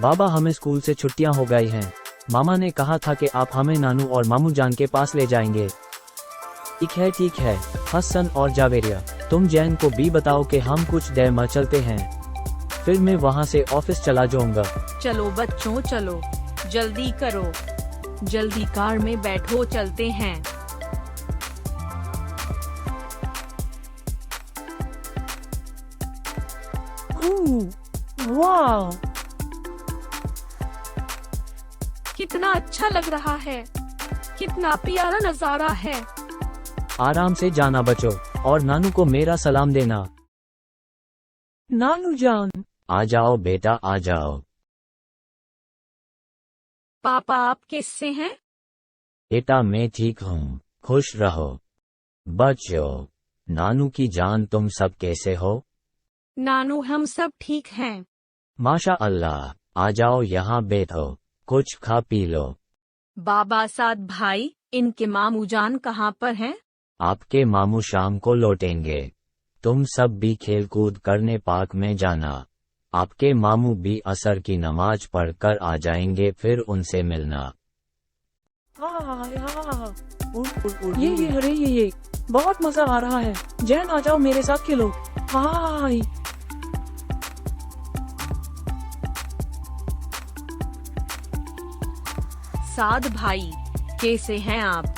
बाबा हमें स्कूल से छुट्टियां हो गई हैं। मामा ने कहा था कि आप हमें नानू और मामू जान के पास ले जाएंगे। ठीक है हसन और जावेरिया, तुम जैन को भी बताओ कि हम कुछ देर में चलते हैं, फिर मैं वहाँ से ऑफिस चला जाऊंगा। चलो बच्चों चलो, जल्दी करो, जल्दी कार में बैठो, चलते हैं। वाह, कितना अच्छा लग रहा है, कितना प्यारा नजारा है। आराम से जाना बच्चों, और नानू को मेरा सलाम देना। नानू जान। आ जाओ बेटा आ जाओ। पापा आप कैसे हैं? बेटा मैं ठीक हूँ, खुश रहो। बच्चों, नानू की जान तुम सब कैसे हो? नानू हम सब ठीक हैं। माशा अल्लाह, आ जाओ यहाँ बैठो, कुछ खा पी लो। बाबा साद भाई, इनके मामू जान कहाँ पर हैं? आपके मामू शाम को लौटेंगे, तुम सब भी खेल कूद करने पार्क में जाना। आपके मामू भी असर की नमाज पढ़ कर आ जाएंगे, फिर उनसे मिलना। ये अरे ये बहुत मजा आ रहा है। जैन आ जाओ मेरे साथ खेलो। हाय। साद भाई कैसे हैं आप?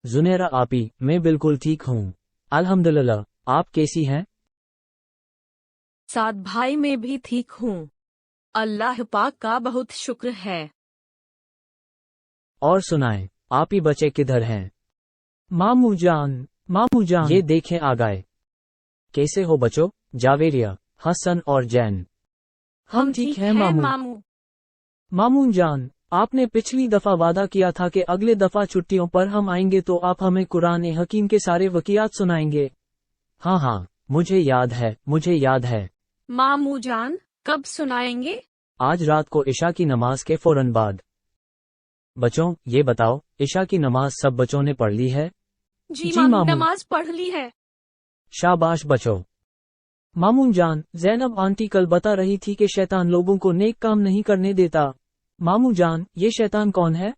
जुनेरा आपी, मैं बिल्कुल ठीक हूँ अल्हम्दुलिल्लाह, आप कैसी हैं? साद भाई मैं भी ठीक हूँ, अल्लाह पाक का बहुत शुक्र है। और सुनाएं, आप ही बच्चे किधर हैं? मामू जान, मामू जान। ये देखें आ गए। कैसे हो बच्चों? जावेरिया, हसन और जैन। हम ठीक हैं मामू। मामू जान, आपने पिछली दफा वादा किया था कि अगले दफा छुट्टियों पर हम आएंगे तो आप हमें कुरान हकीम के सारे वकियात सुनाएंगे। हाँ, मुझे याद है। मामू जान कब सुनाएंगे? आज रात को इशा की नमाज के फौरन बाद। बच्चों ये बताओ, इशा की नमाज सब बच्चों ने पढ़ ली है? जी जी मामू, मामू। नमाज पढ़ ली है। शाबाश बच्चों। मामू जान, ज़ैनब आंटी कल बता रही थी कि शैतान लोगों को नेक काम नहीं करने देता। मामू जान, ये शैतान कौन है?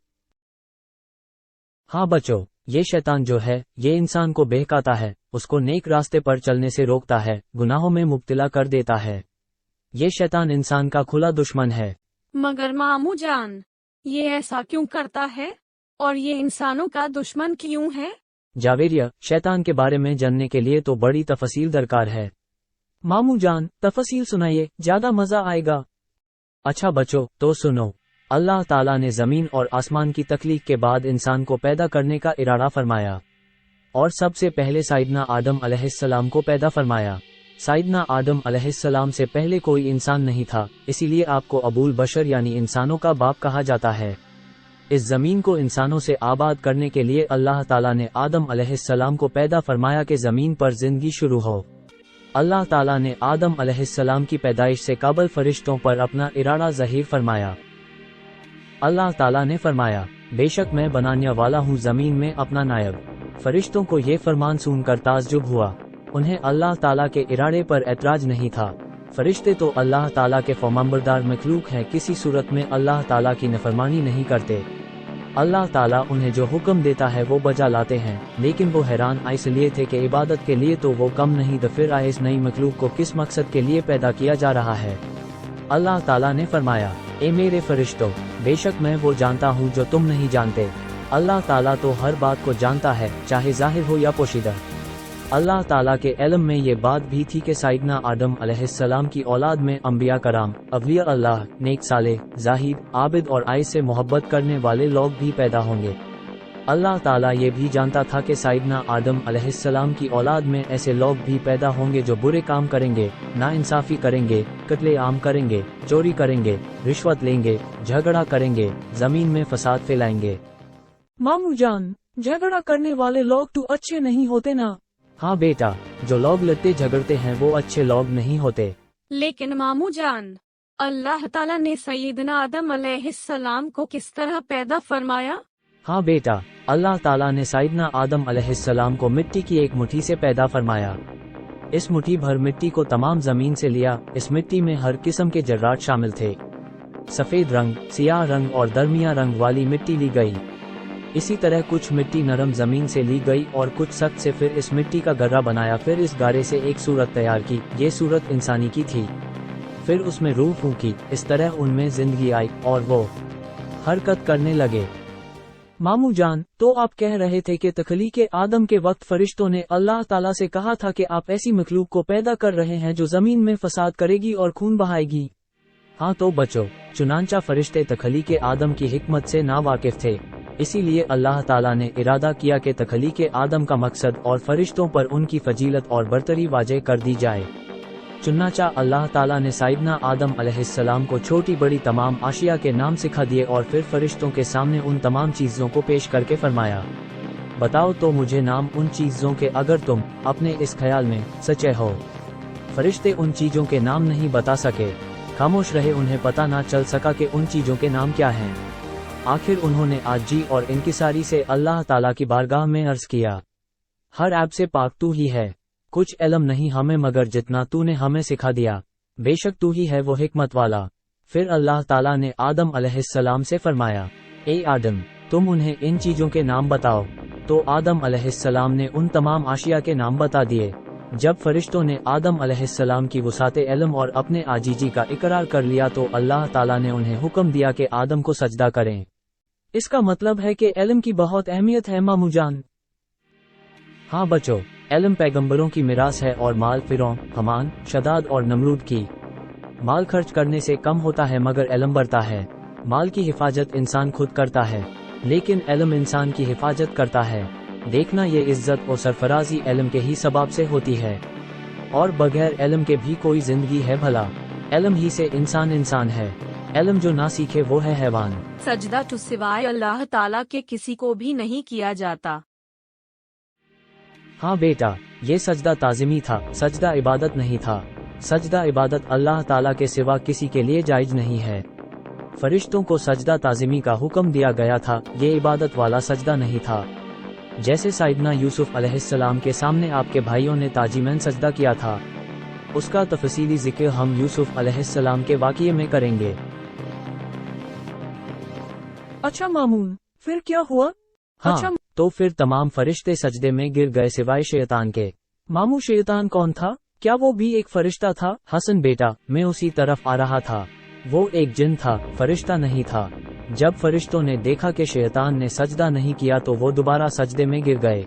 हाँ बच्चों, ये शैतान जो है, ये इंसान को बहकाता है, उसको नेक रास्ते पर चलने से रोकता है, गुनाहों में मुब्तला कर देता है। ये शैतान इंसान का खुला दुश्मन है। मगर मामू जान, ये ऐसा क्यों करता है और ये इंसानों का दुश्मन क्यों है? जावेरिया, शैतान के बारे में जानने के लिए तो बड़ी तफसील दरकार है। मामू जान, तफसील सुनाइए, ज्यादा मजा आएगा। अच्छा बच्चों, तो सुनो। अल्लाह ताला ने जमीन और आसमान की तख्लीक के बाद इंसान को पैदा करने का इरादा फरमाया, और सबसे पहले साइदना आदम अलैहिस्सलाम को पैदा फरमाया। साइदना आदम अलैहिस्सलाम से पहले कोई इंसान नहीं था, इसीलिए आपको अबूल बशर यानी इंसानों का बाप कहा जाता है। इस जमीन को इंसानों से आबाद करने के लिए अल्लाह ताला ने आदम अलैहिस्सलाम को पैदा फरमाया कि जमीन पर जिंदगी शुरू हो। अल्लाह ताला ने आदम अलैहिस्सलाम की पैदाइश से काबल फरिश्तों पर अपना इरादा ज़ाहिर फरमाया। अल्लाह ताला ने फरमाया, बेशक मैं बनाने वाला हूँ जमीन में अपना नायब। फरिश्तों को ये फरमान सुनकर ताज्जुब हुआ, उन्हें अल्लाह ताला के इरादे पर एतराज नहीं था। फरिश्ते तो अल्लाह ताला के फरमानबरदार मखलूक हैं, किसी सूरत में अल्लाह ताला की नफरमानी नहीं करते। अल्लाह ताला उन्हें जो हुक्म देता है वो बजा लाते हैं, लेकिन वो हैरान इसलिए थे कि इबादत के लिए तो वो कम नहीं, तो फिर इस नई मखलूक को किस मकसद के लिए पैदा किया जा रहा है। अल्लाह ताला ने फरमाया, ए मेरे फरिश्तों, बेशक मैं वो जानता हूँ जो तुम नहीं जानते। अल्लाह ताला तो हर बात को जानता है, चाहे जाहिर हो या पोशीदा। अल्लाह ताला के इल्म में ये बात भी थी कि साइदना आदम अलैहिस्सलाम की औलाद में अंबिया कराम, अवलिया अल्लाह, नेक साले, जाहिद, आबिद और आय से मोहब्बत करने वाले लोग भी पैदा होंगे। अल्लाह ताला ये भी जानता था कि साइदना आदम अलैहिस्सलाम की औलाद में ऐसे लोग भी पैदा होंगे जो बुरे काम करेंगे, नाइंसाफी करेंगे, कत्ले आम करेंगे, चोरी करेंगे, रिश्वत लेंगे, झगड़ा करेंगे, जमीन में फसाद फैलाएंगे। मामू जान, झगड़ा करने वाले लोग तो अच्छे नहीं होते ना? हाँ बेटा, जो लोग लड़ते झगड़ते हैं वो अच्छे लोग नहीं होते। लेकिन मामू जान, अल्लाह ताला ने सैयदना आदम अलैहिस्सलाम को किस तरह पैदा फरमाया? हाँ बेटा, अल्लाह ताला ने साइदना आदम अलैहिस्सलाम को मिट्टी की एक मुट्ठी से पैदा फरमाया। इस मुट्ठी भर मिट्टी को तमाम जमीन से लिया। इस मिट्टी में हर किस्म के जर्रात शामिल थे। सफेद रंग, सियाह रंग और दरमिया रंग वाली मिट्टी ली गई। इसी तरह कुछ मिट्टी नरम जमीन से ली गई और कुछ सख्त से। फिर इस मिट्टी का गर्रा बनाया। फिर इस गारे से एक सूरत तैयार की। ये सूरत इंसानी की थी। फिर उसमें रूह फूंकी। इस तरह उनमें जिंदगी आई और वो हरकत करने लगे। मामू जान, तो आप कह रहे थे कि तख्लीक आदम के वक्त फरिश्तों ने अल्लाह ताला से कहा था कि आप ऐसी मखलूक को पैदा कर रहे हैं जो जमीन में फसाद करेगी और खून बहाएगी। हाँ तो बचो, चुनांचा फरिश्ते तख्लीक आदम की हिकमत से नावाकिफ थे। इसीलिए अल्लाह ताला ने इरादा किया कि तख्लीक आदम का मकसद और फरिश्तों पर उनकी फजीलत और बरतरी वाज़ेह कर दी जाए। चुनांचा अल्लाह ताला ने साइदना आदम अलैहिस्सलाम को छोटी बड़ी तमाम आशिया के नाम सिखा दिए और फिर फरिश्तों के सामने उन तमाम चीज़ों को पेश करके फरमाया, बताओ तो मुझे नाम उन चीज़ों के अगर तुम अपने इस ख्याल में सच्चे हो। फरिश्ते उन चीज़ों के नाम नहीं बता सके, खामोश रहे। उन्हें पता ना चल सका कि उन चीज़ों के नाम क्या हैं। आखिर उन्होंने आजी और इनकिसारी से अल्लाह ताला की बारगाह में अर्ज किया, हर ऐब से पाक तू ही है। कुछ इल्म नहीं हमें मगर जितना तूने हमें सिखा दिया। बेशक तू ही है वो हिकमत वाला। फिर अल्लाह ताला ने आदम अलैहिस्सलाम से फरमाया, ए आदम, तुम उन्हें इन चीज़ों के नाम बताओ। तो आदम अलैहिस्सलाम ने उन तमाम आशिया के नाम बता दिए। जब फरिश्तों ने आदम अलैहिस्सलाम की वसाते इल्म और अपने आजीजी का इकरार कर लिया तो अल्लाह ताला ने उन्हें हुक्म दिया कि आदम को सजदा करें। इसका मतलब है कि इल्म की बहुत अहमियत है मामू जान। हाँ बच्चों, इल्म पैगंबरों की मिरास है और माल फिरौन, हमान, शदाद और नमरूद की। माल खर्च करने से कम होता है मगर इल्म बढ़ता है। माल की हिफाजत इंसान खुद करता है लेकिन इल्म इंसान की हिफाजत करता है। देखना ये इज्जत और सरफराजी इल्म के ही सबब से होती है और बगैर इल्म के भी कोई जिंदगी है भला। इल्म ही से इंसान इंसान है। इल्म जो ना सीखे वो है हैवान। सजदा तो सिवाय अल्लाह ताला के किसी को भी नहीं किया जाता। हाँ बेटा, ये सजदा ताज़िमी था, सजदा इबादत नहीं था। सजदा इबादत अल्लाह ताला के सिवा किसी के लिए जायज नहीं है। फरिश्तों को सजदा ताज़िमी का हुक्म दिया गया था, ये इबादत वाला सजदा नहीं था। जैसे साइदना यूसुफ अलैहिस्सलाम के सामने आपके भाइयों ने ताजीमन सजदा किया था, उसका तफसीली जिक्र हम यूसुफ अलैहिस्सलाम के वाक़ये में करेंगे। अच्छा मामून, फिर क्या हुआ? हाँ, अच्छा, तो फिर तमाम फरिश्ते सजदे में गिर गए सिवाय शैतान के। मामू शैतान कौन था? क्या वो भी एक फरिश्ता था? हसन बेटा, मैं उसी तरफ आ रहा था। वो एक जिन था, फरिश्ता नहीं था। जब फरिश्तों ने देखा कि शैतान ने सजदा नहीं किया तो वो दोबारा सजदे में गिर गए।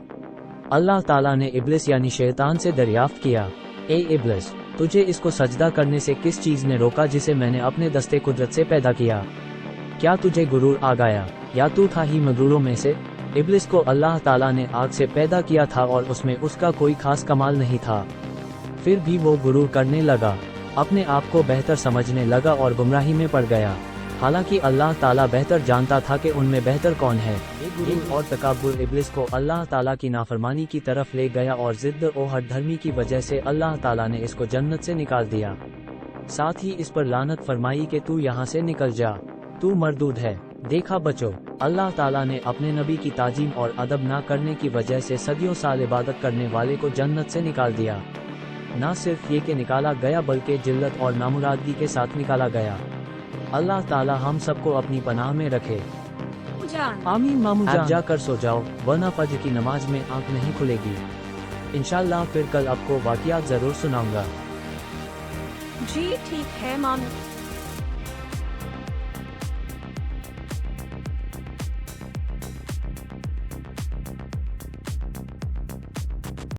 अल्लाह ताला ने इब्लिस यानी शैतान से दरियाफ्त किया, ए इब्लिस, तुझे इसको सजदा करने से किस चीज ने रोका जिसे मैंने अपने दस्ते कुदरत से पैदा किया? क्या तुझे गुरूर आ गया या तू था ही मगरूरों में से? इब्लिस को अल्लाह ताला ने आग से पैदा किया था और उसमें उसका कोई खास कमाल नहीं था। फिर भी वो गुरूर करने लगा, अपने आप को बेहतर समझने लगा और गुमराही में पड़ गया। हालांकि अल्लाह ताला बेहतर जानता था कि उनमें बेहतर कौन है। एक और तकब्बुर इब्लिस को अल्लाह ताला की नाफरमानी की तरफ ले गया और जिद्द और हठधर्मी की वजह से अल्लाह ताला ने इसको जन्नत से निकाल दिया। साथ ही इस पर लानत फरमाई कि तू यहाँ से निकल जा, तू मरदूद है। देखा बच्चों, अल्लाह ताला ने अपने नबी की ताजीम और अदब ना करने की वजह से सदियों साल इबादत करने वाले को जन्नत से निकाल दिया। न सिर्फ ये कि निकाला गया बल्कि जिल्लत और नामुरादगी के साथ निकाला गया। अल्लाह ताला हम सबको अपनी पनाह में रखे। आमीन मामू जान। आप जाकर सो जाओ वरना फज्र की नमाज में आंख नहीं खुलेगी। इंशाल्लाह फिर कल आपको वाक़ियात जरूर सुनाऊंगा। जी ठीक है मामू।